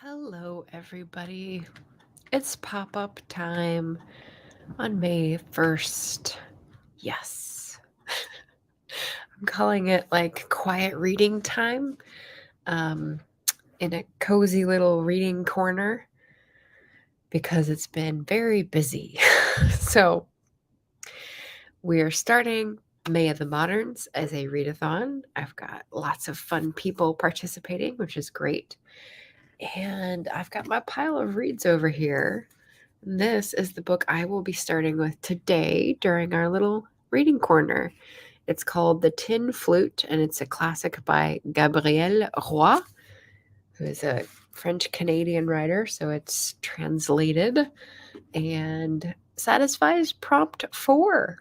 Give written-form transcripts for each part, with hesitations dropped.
Hello, everybody. It's pop up time on May 1st. Yes. I'm calling it like quiet reading time um, in a cozy little reading corner because it's been very busy. So, we're starting May of the Moderns as a readathon. I've got lots of fun people participating, which is great. And I've got my pile of reads over here. This is the book I will be starting with today during our little reading corner. It's called The Tin Flute, and it's a classic by Gabrielle Roy, who is a French-Canadian writer, so it's translated and satisfies prompt 4.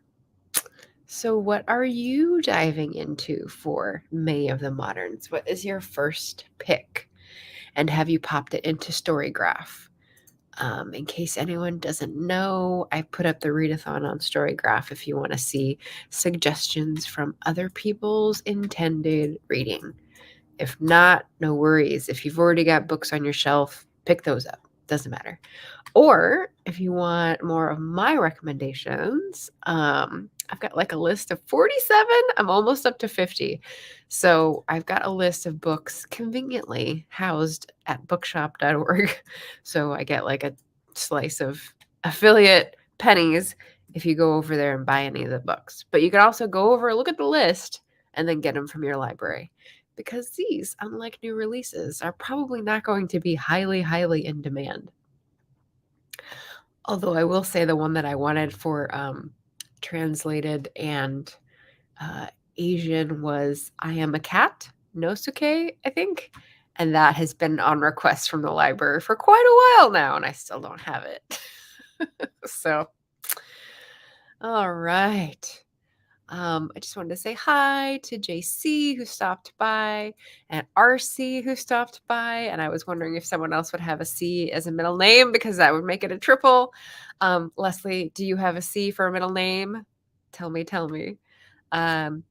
So what are you diving into for May of the Moderns? What is your first pick? And have you popped it into Storygraph? In case anyone doesn't know, I put up the readathon on Storygraph if you want to see suggestions from other people's intended reading. If not, no worries. If you've already got books on your shelf, pick those up. Doesn't matter. Or if you want more of my recommendations, I've got like a list of 47. I'm almost up to 50. So I've got a list of books conveniently housed at bookshop.org. So I get like a slice of affiliate pennies if you go over there and buy any of the books. But you can also go over, look at the list, and then get them from your library. Because these, unlike new releases, are probably not going to be highly, highly in demand. Although I will say the one that I wanted for translated and Asian was I Am a Cat, Nosuke, I think. And that has been on request from the library for quite a while now, and I still don't have it. So, all right. I just wanted to say hi to JC who stopped by and RC who stopped by. And I was wondering if someone else would have a C as a middle name because that would make it a triple. Leslie, do you have a C for a middle name? Tell me.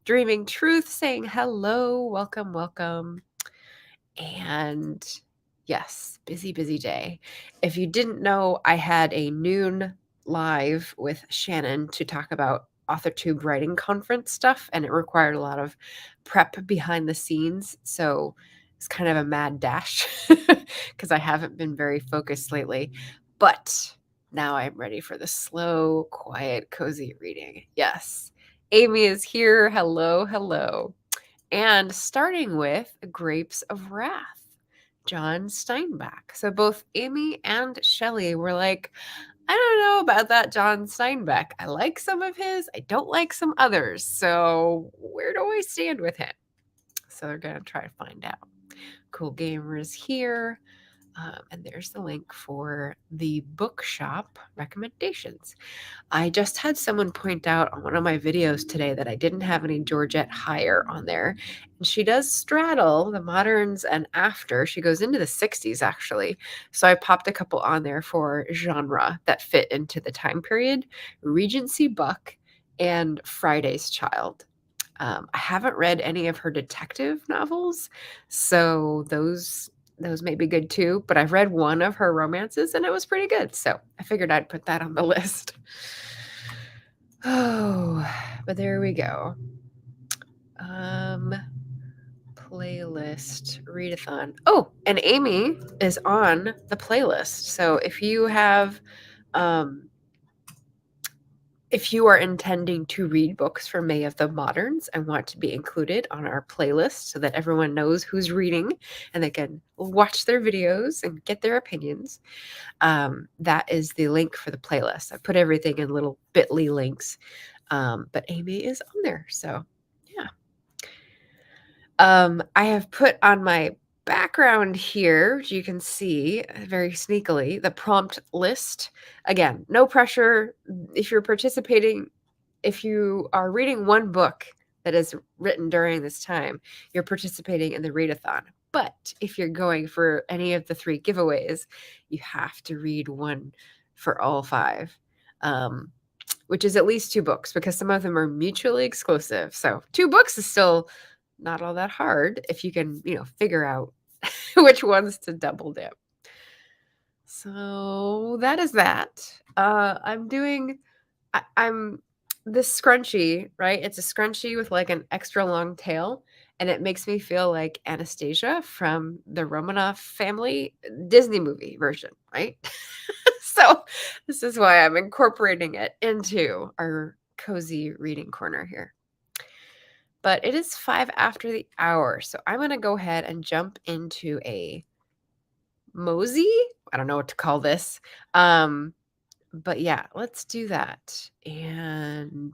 Dreaming Truth saying hello, welcome. And yes, busy day. If you didn't know, I had a noon live with Shannon to talk about AuthorTube writing conference stuff, and it required a lot of prep behind the scenes. So it's kind of a mad dash because I haven't been very focused lately. But now I'm ready for the slow, quiet, cozy reading. Yes. Amy is here. Hello. And starting with Grapes of Wrath, John Steinbeck. So both Amy and Shelley were like, I don't know about that John Steinbeck. I like some of his, I don't like some others. So where do I stand with him? So they're going to try to find out. Cool Gamers here. And there's the link for the Bookshop recommendations. I just had someone point out on one of my videos today that I didn't have any Georgette Heyer on there. And she does straddle the moderns and after. She goes into the 60s, actually. So I popped a couple on there for genre that fit into the time period. Regency Buck and Friday's Child. I haven't read any of her detective novels, so those may be good too, but I've read one of her romances and it was pretty good. So I figured I'd put that on the list. Oh, but there we go. Playlist readathon. Oh, and Amy is on the playlist. So if you have if you are intending to read books for May of the Moderns and want to be included on our playlist so that everyone knows who's reading and they can watch their videos and get their opinions, that is the link for the playlist. I put everything in little bit.ly links, but Amy is on there. So, yeah. I have put on my background here, which you can see very sneakily, the prompt list. Again, no pressure. If you're participating, if you are reading one book that is written during this time, you're participating in the readathon. But if you're going for any of the 3 giveaways, you have to read one for all 5, which is at least 2 books because some of them are mutually exclusive. So 2 books is still not all that hard if you can, figure out which ones to double dip. So that is that. I'm doing I'm this scrunchie, right? It's a scrunchie with, like, an extra long tail, and it makes me feel like Anastasia from the Romanoff family Disney movie version, right? So, this is why I'm incorporating it into our cozy reading corner here. But it is 5 after the hour, so I'm gonna go ahead and jump into a mosey? I don't know what to call this. Um, but yeah, let's do that and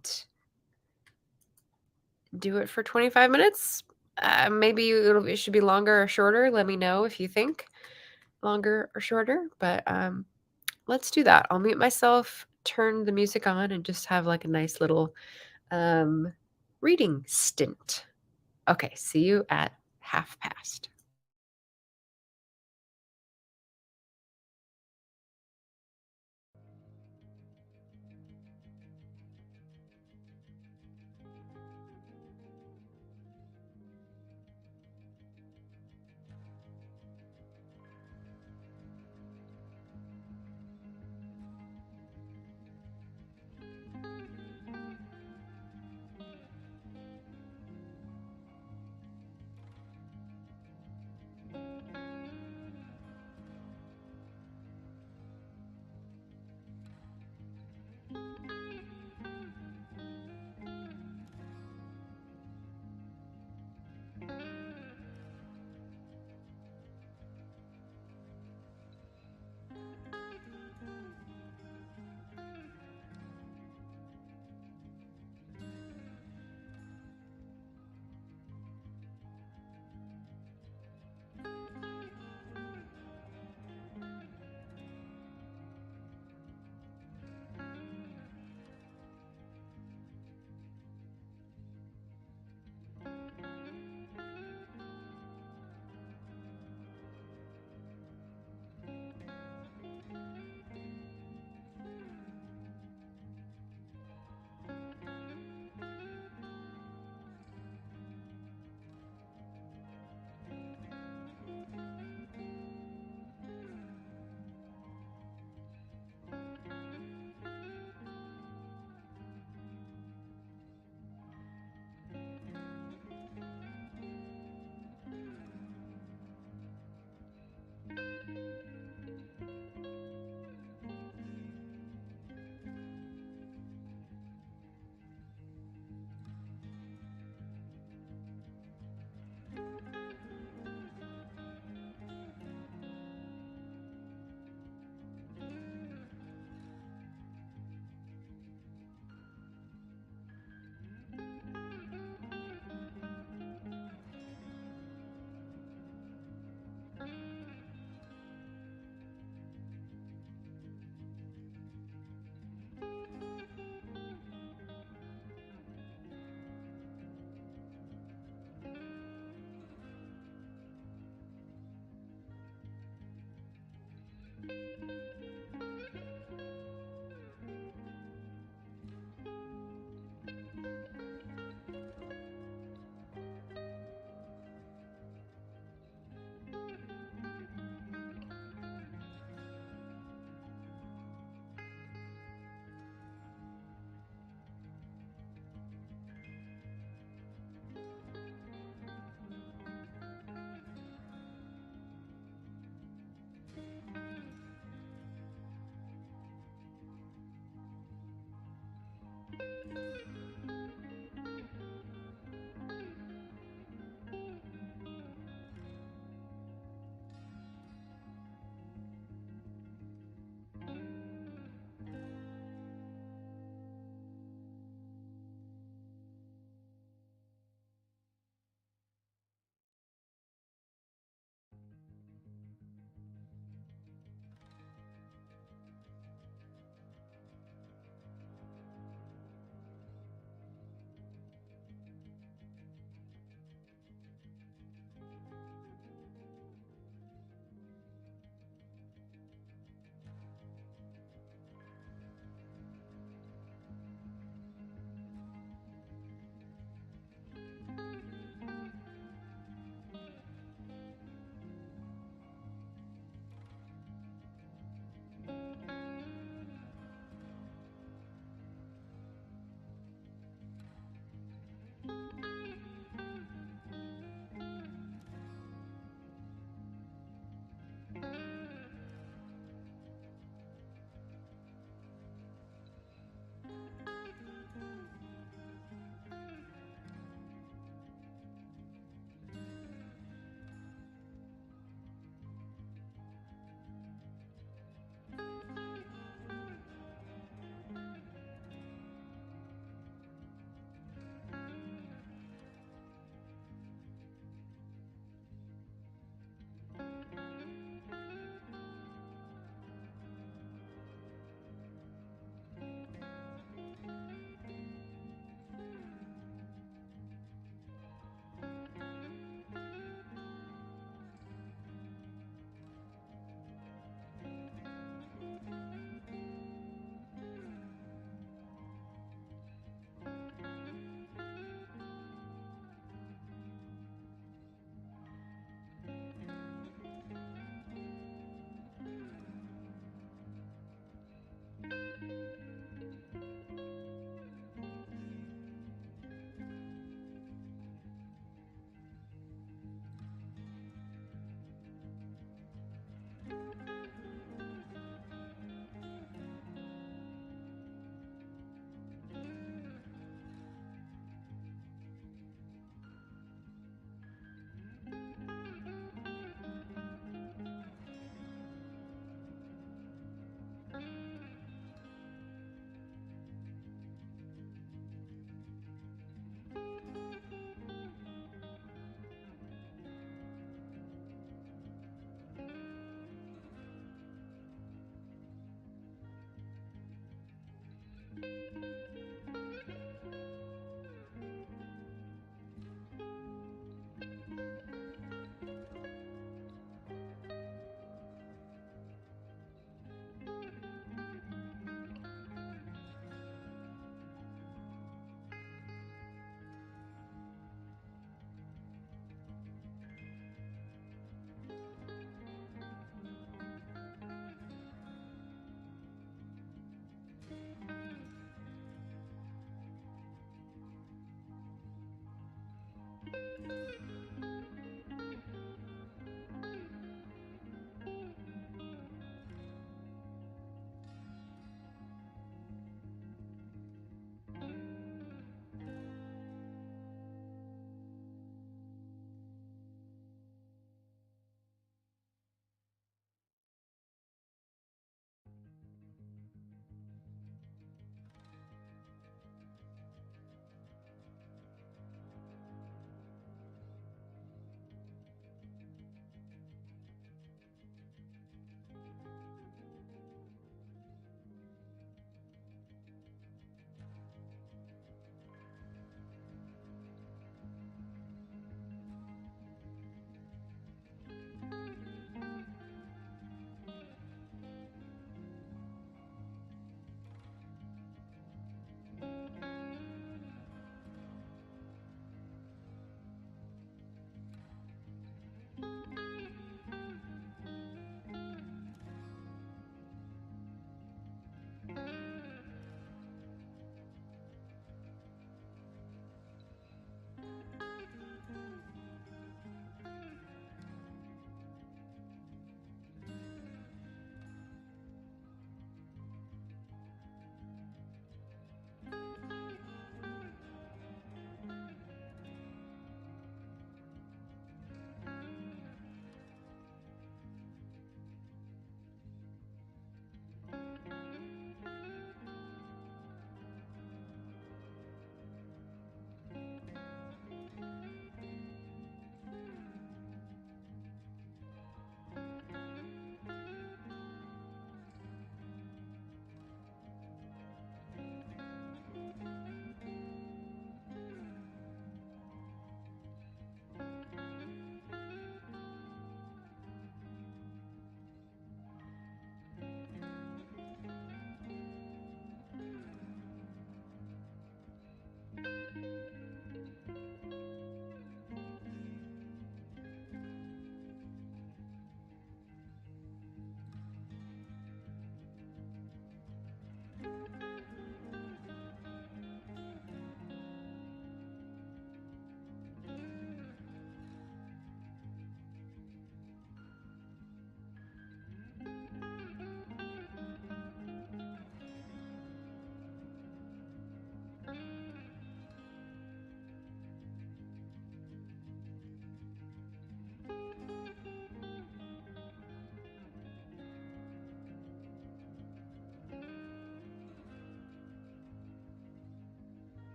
do it for 25 minutes. Maybe it should be longer or shorter. Let me know if you think longer or shorter, but let's do that. I'll mute myself, turn the music on, and just have like a nice little um, reading stint. Okay, see you at 1/2 past.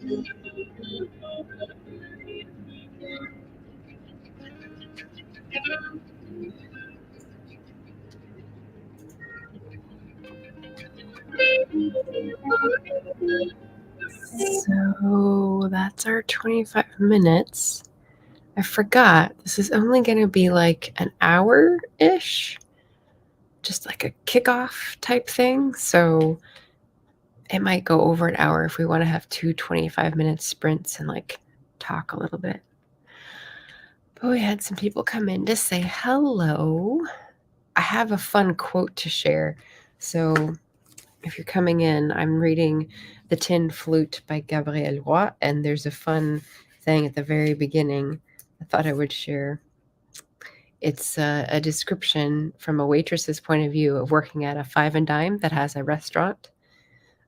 So that's our 25 minutes. I forgot. This is only going to be like an hour ish, just like a kickoff type thing. So it might go over an hour if we want to have two 25-minute sprints and like talk a little bit. But we had some people come in to say hello. I have a fun quote to share. So if you're coming in, I'm reading The Tin Flute by Gabriel Roy, and there's a fun thing at the very beginning I thought I would share. It's a description from a waitress's point of view of working at a five and dime that has a restaurant.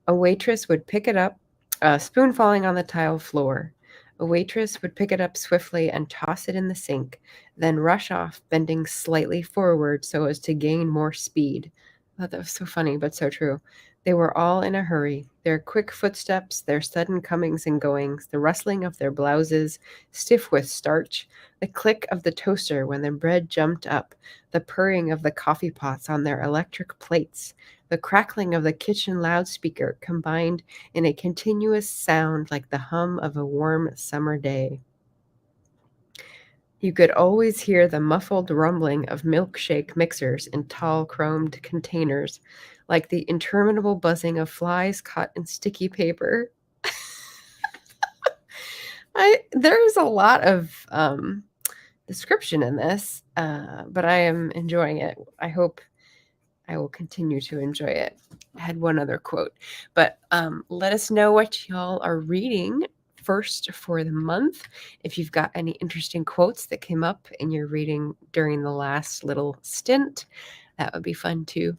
A waitress would pick it up, a spoon falling on the tile floor. A waitress would pick it up swiftly and toss it in the sink, then rush off, bending slightly forward so as to gain more speed. I thought that was so funny, but so true. They were all in a hurry. Their quick footsteps, their sudden comings and goings, the rustling of their blouses, stiff with starch, the click of the toaster when the bread jumped up, the purring of the coffee pots on their electric plates, the crackling of the kitchen loudspeaker combined in a continuous sound like the hum of a warm summer day. You could always hear the muffled rumbling of milkshake mixers in tall chromed containers, like the interminable buzzing of flies caught in sticky paper. There's a lot of description in this, but I am enjoying it. I hope I will continue to enjoy it. I had one other quote, but let us know what y'all are reading first for the month. If you've got any interesting quotes that came up in your reading during the last little stint, that would be fun too.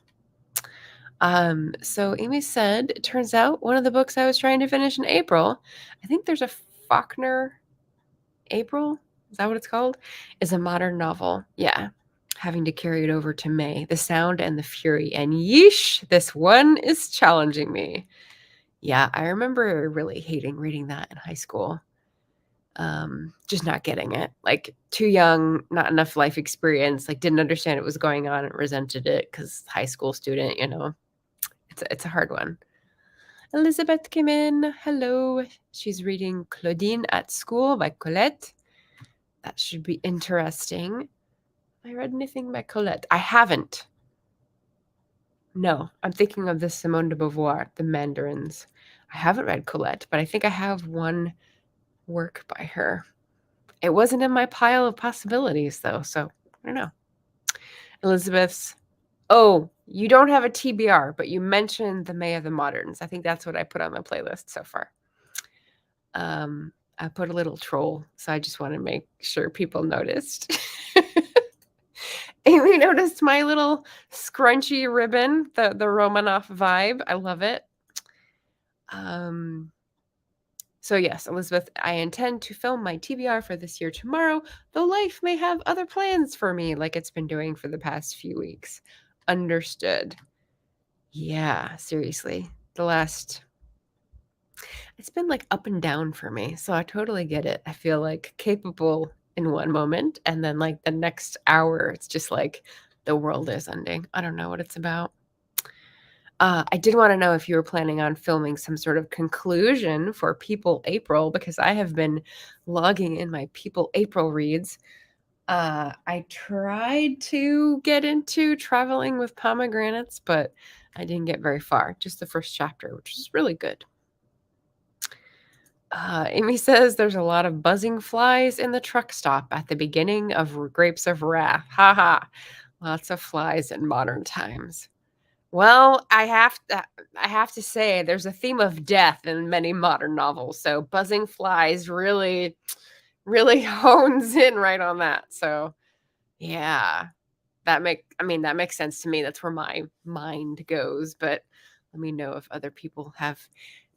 So Amy said, it turns out one of the books I was trying to finish in April, I think there's a Faulkner April, is that what it's called? Is a modern novel. Yeah. Having to carry it over to May. The Sound and the Fury. And yeesh, this one is challenging me. Yeah, I remember really hating reading that in high school. Just not getting it. Like too young, not enough life experience, like didn't understand what was going on and resented it because high school student, it's a hard one. Elizabeth came in. Hello. She's reading Claudine at School by Colette. That should be interesting. I read anything by Colette? I haven't. No, I'm thinking of the Simone de Beauvoir, The Mandarins. I haven't read Colette, but I think I have one work by her. It wasn't in my pile of possibilities, though, so I don't know. Elizabeth's. Oh, you don't have a TBR, but you mentioned the May of the Moderns. I think that's what I put on my playlist so far. I put a little troll, so I just want to make sure people noticed. Amy noticed my little scrunchy ribbon, the Romanoff vibe. I love it. So yes, Elizabeth, I intend to film my TBR for this year tomorrow, though life may have other plans for me like it's been doing for the past few weeks. Understood. Yeah, seriously. It's been like up and down for me, so I totally get it. I feel like capable in one moment, and then like the next hour, it's just like the world is ending. I don't know what it's about. I did want to know if you were planning on filming some sort of conclusion for People April, because I have been logging in my People April reads. I tried to get into Traveling with Pomegranates, but I didn't get very far. Just the first chapter, which is really good. Amy says there's a lot of buzzing flies in the truck stop at the beginning of Grapes of Wrath. Haha. Lots of flies in modern times. Well, I have to say there's a theme of death in many modern novels, so buzzing flies really hones in right on that. So, yeah. That makes sense to me. That's where my mind goes, but let me know if other people have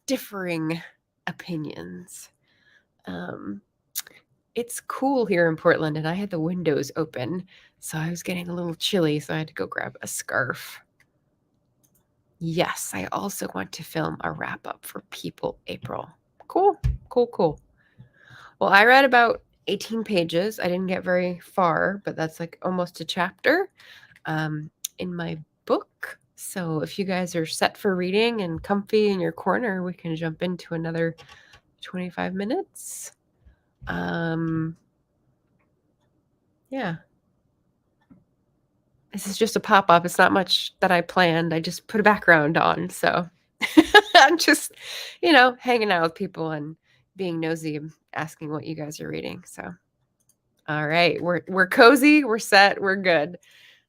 differing opinions. It's cool here in Portland and I had the windows open, so I was getting a little chilly, so I had to go grab a scarf. Yes, I also want to film a wrap up for People April. Cool. Cool, cool. Well, I read about 18 pages. I didn't get very far, but that's like almost a chapter in my book. So if you guys are set for reading and comfy in your corner, we can jump into another 25 minutes. Yeah. This is just a pop-up. It's not much that I planned. I just put a background on. So I'm just, hanging out with people and being nosy and asking what you guys are reading. So all right, we're cozy, we're set, we're good.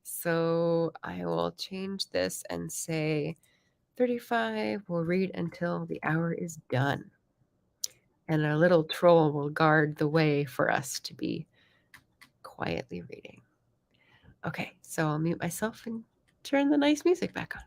So I will change this and say 35. We'll read until the hour is done. And our little troll will guard the way for us to be quietly reading. Okay, so I'll mute myself and turn the nice music back on.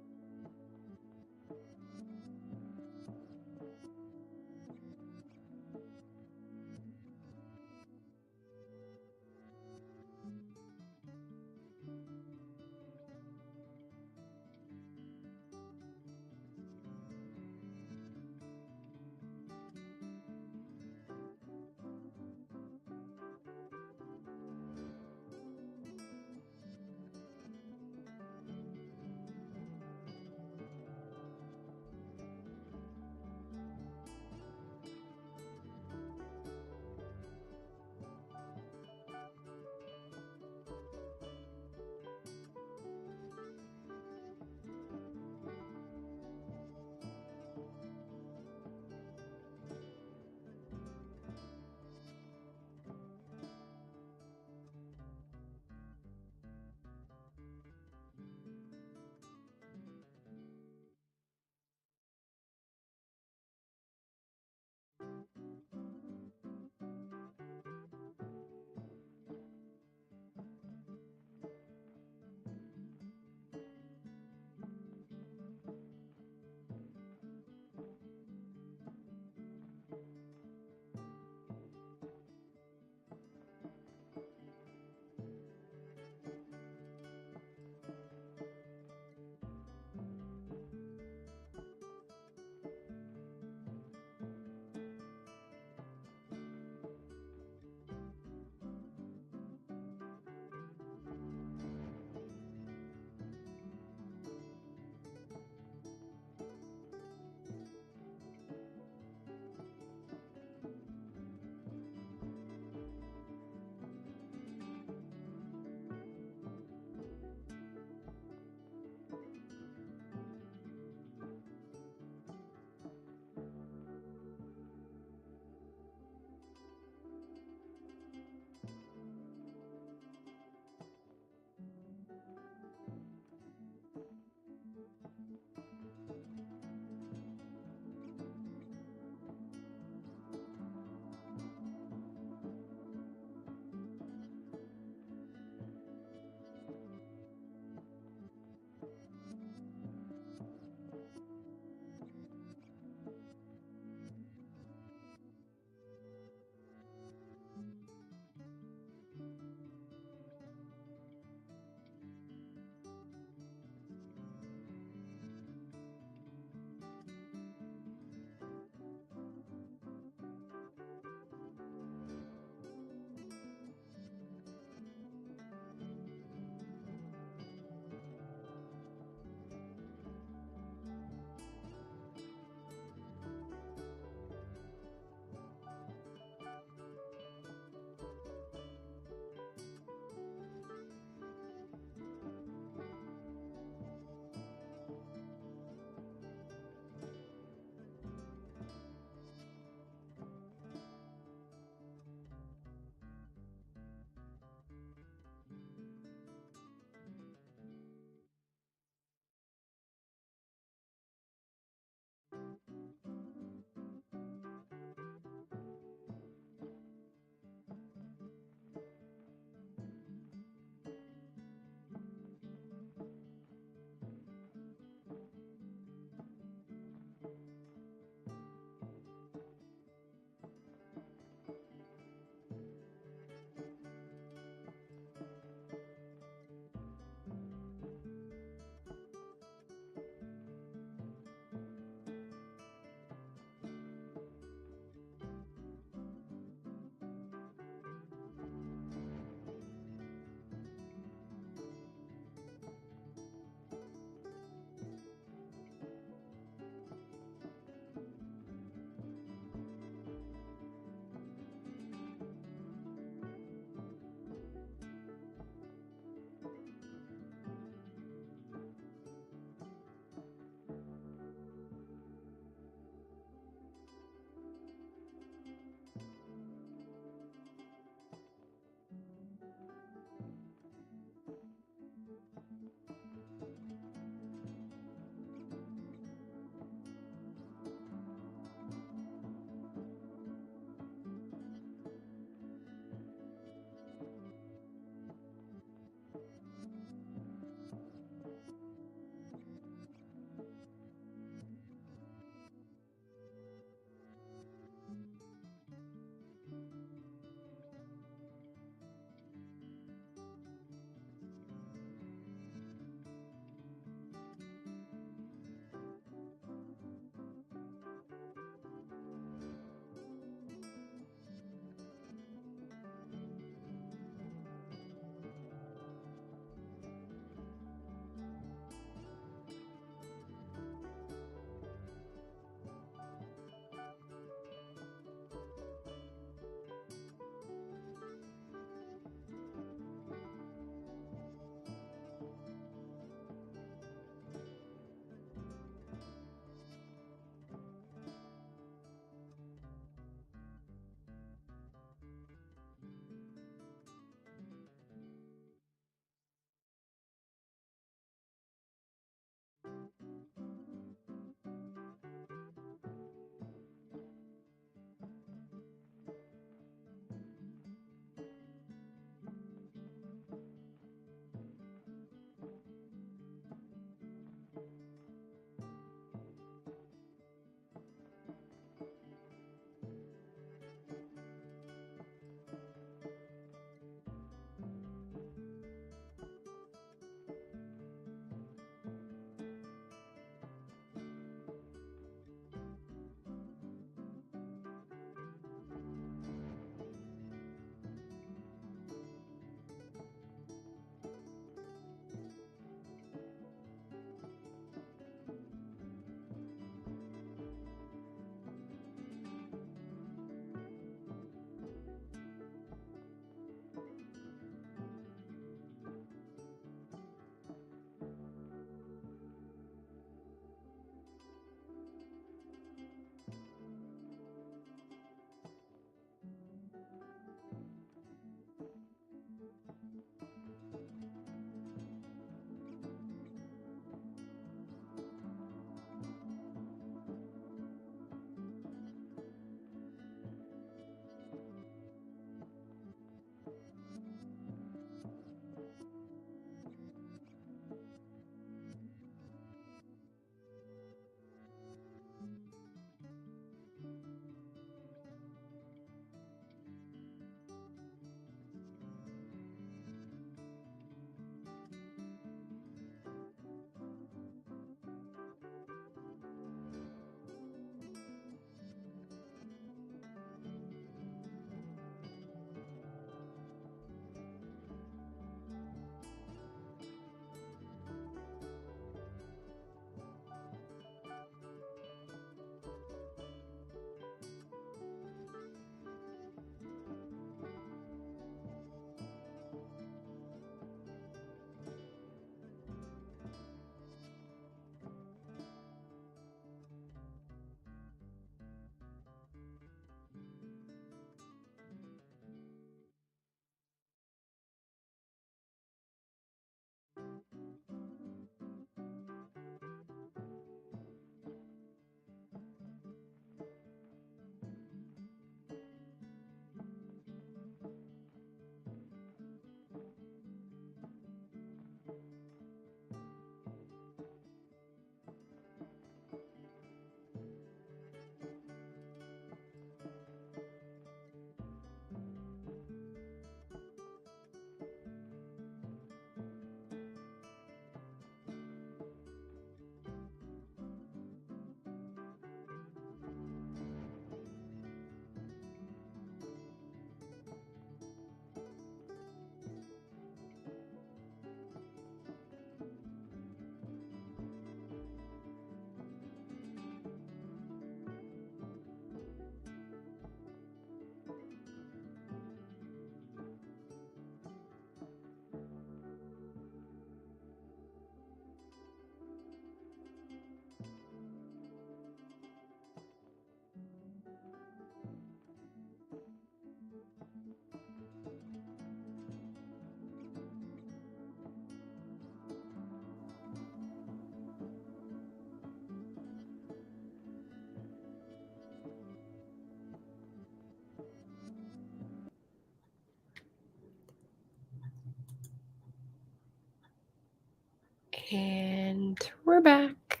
And we're back.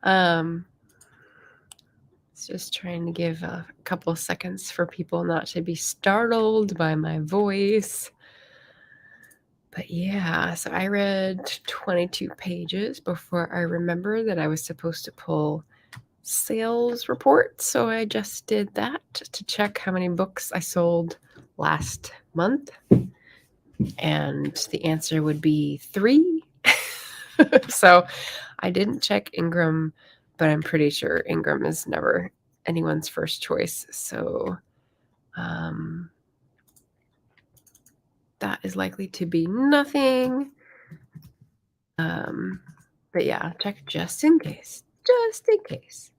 um, it's just trying to give a couple seconds for people not to be startled by my voice. But yeah, so I read 22 pages before I remembered that I was supposed to pull sales reports. So I just did that to check how many books I sold last month. And the answer would be 3. So I didn't check Ingram, but I'm pretty sure Ingram is never anyone's first choice. So that is likely to be nothing. But yeah, check just in case. Just in case.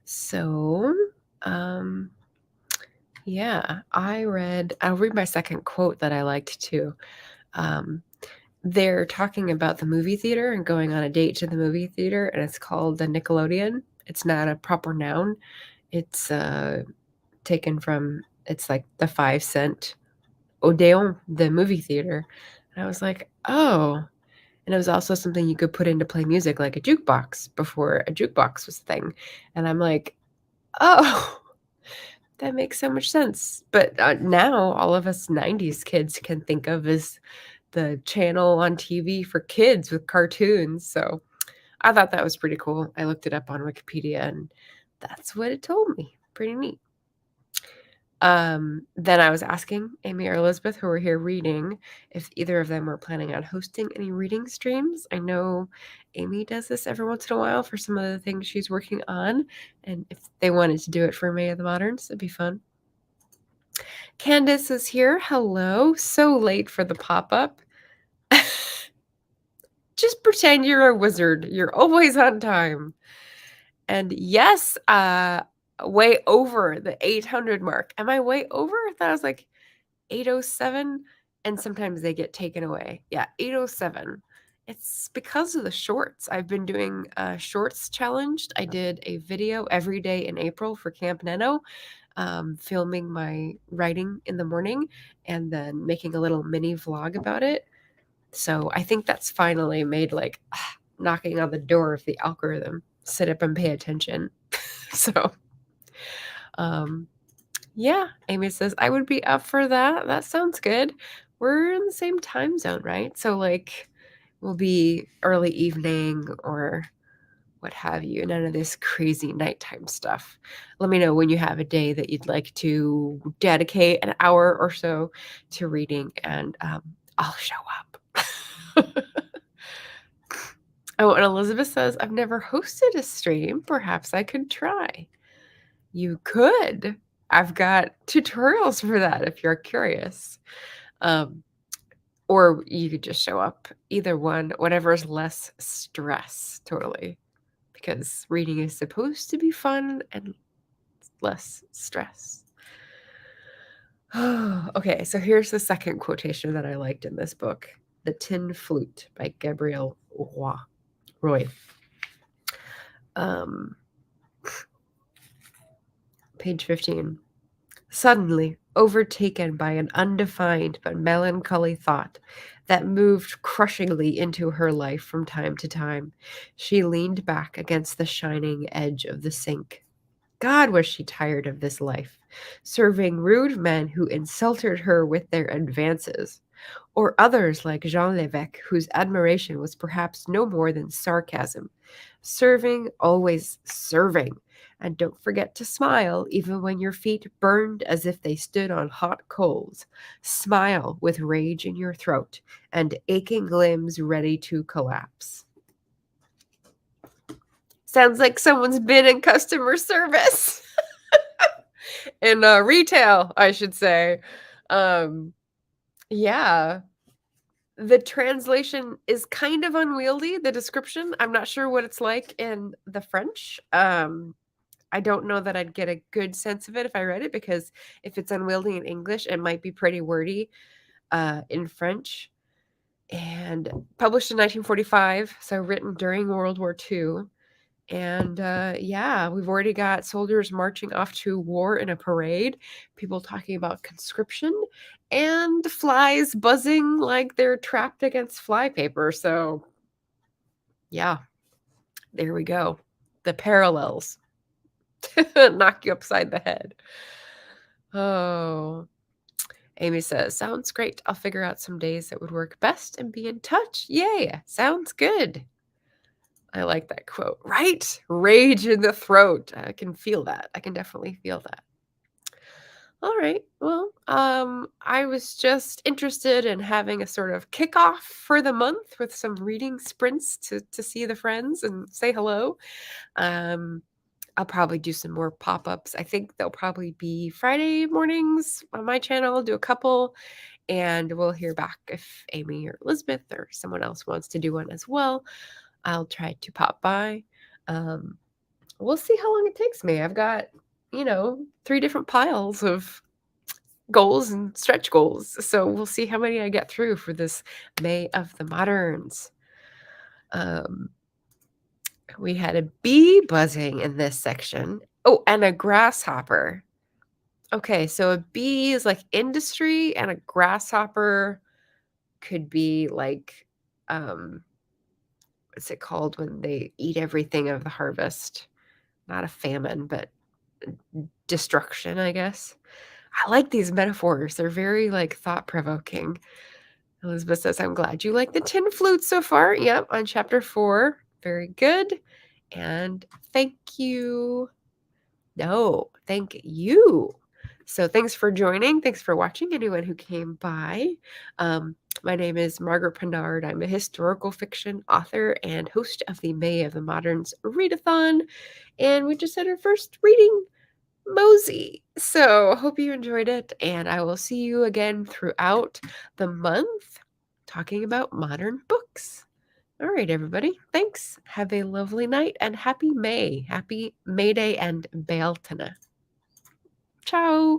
So, yeah, I'll read my second quote that I liked too. They're talking about the movie theater and going on a date to the movie theater, and it's called the Nickelodeon. It's not a proper noun. It's taken from, it's like the 5-cent Odeon, the movie theater. And I was like, oh. And it was also something you could put in to play music, like a jukebox, before a jukebox was a thing. And I'm like, oh, that makes so much sense. But now all of us 90s kids can think of as the channel on TV for kids with cartoons. So I thought that was pretty cool. I looked it up on Wikipedia and that's what it told me. Pretty neat. Then I was asking Amy or Elizabeth, who were here reading, if either of them were planning on hosting any reading streams. I know Amy does this every once in a while for some of the things she's working on, and if they wanted to do it for May of the Moderns, it'd be fun. Candace is here. Hello. So late for the pop-up. Just pretend you're a wizard. You're always on time. And yes, way over the 800 mark. Am I way over? I thought I was like 807, and sometimes they get taken away. Yeah, 807. It's because of the shorts. I've been doing a shorts challenge. I did a video every day in April for Camp Nano, filming my writing in the morning and then making a little mini vlog about it. So I think that's finally made like knocking on the door of the algorithm. Sit up and pay attention. So, yeah, Amy says, I would be up for that. That sounds good. We're in the same time zone, right? So, like, we'll be early evening or what have you. None of this crazy nighttime stuff. Let me know when you have a day that you'd like to dedicate an hour or so to reading, and I'll show up. Oh, and Elizabeth says, I've never hosted a stream. Perhaps I could try. You could. I've got tutorials for that if you're curious. Or you could just show up. Either one, whatever is less stress, totally. Because reading is supposed to be fun and less stress. Okay, so here's the second quotation that I liked in this book. The Tin Flute by Gabrielle Roy. Page 15. Suddenly, overtaken by an undefined but melancholy thought that moved crushingly into her life from time to time, she leaned back against the shining edge of the sink. God, was she tired of this life, serving rude men who insulted her with their advances, or others like Jean Lévesque, whose admiration was perhaps no more than sarcasm. Serving, always serving. And don't forget to smile, even when your feet burned as if they stood on hot coals. Smile with rage in your throat and aching limbs ready to collapse. Sounds like someone's been in customer service. In retail, I should say. Yeah. The translation is kind of unwieldy, the description. I'm not sure what it's like in the French. I don't know that I'd get a good sense of it if I read it, because if it's unwieldy in English, it might be pretty wordy in French. And published in 1945, so written during World War II. And yeah, we've already got soldiers marching off to war in a parade, people talking about conscription, and flies buzzing like they're trapped against flypaper. So yeah, there we go. The parallels knock you upside the head. Oh, Amy says, sounds great. I'll figure out some days that would work best and be in touch. Yay, sounds good. I like that quote, right? Rage in the throat. I can feel that. I can definitely feel that. All right. Well, I was just interested in having a sort of kickoff for the month with some reading sprints to see the friends and say hello. Um, I'll probably do some more pop-ups. I think they'll probably be Friday mornings on my channel. I'll do a couple, and we'll hear back if Amy or Elizabeth or someone else wants to do one as well. I'll try to pop by. Um, we'll see how long it takes me. I've got, 3 different piles of goals and stretch goals. So we'll see how many I get through for this May of the Moderns. We had a bee buzzing in this section. Oh, and a grasshopper. Okay, so a bee is like industry, and a grasshopper could be like, what's it called when they eat everything of the harvest? Not a famine, but destruction, I guess. I like these metaphors. They're very like thought-provoking. Elizabeth says, I'm glad you like the tin flute so far. Yep, on chapter 4. Very good. And thank you. No, thank you. So thanks for joining. Thanks for watching, anyone who came by. My name is Margaret Pennard. I'm a historical fiction author and host of the May of the Moderns Readathon. And we just had our first reading mosey. So hope you enjoyed it. And I will see you again throughout the month talking about modern books. All right, everybody. Thanks. Have a lovely night and happy May. Happy May Day and Bealtaine. Ciao.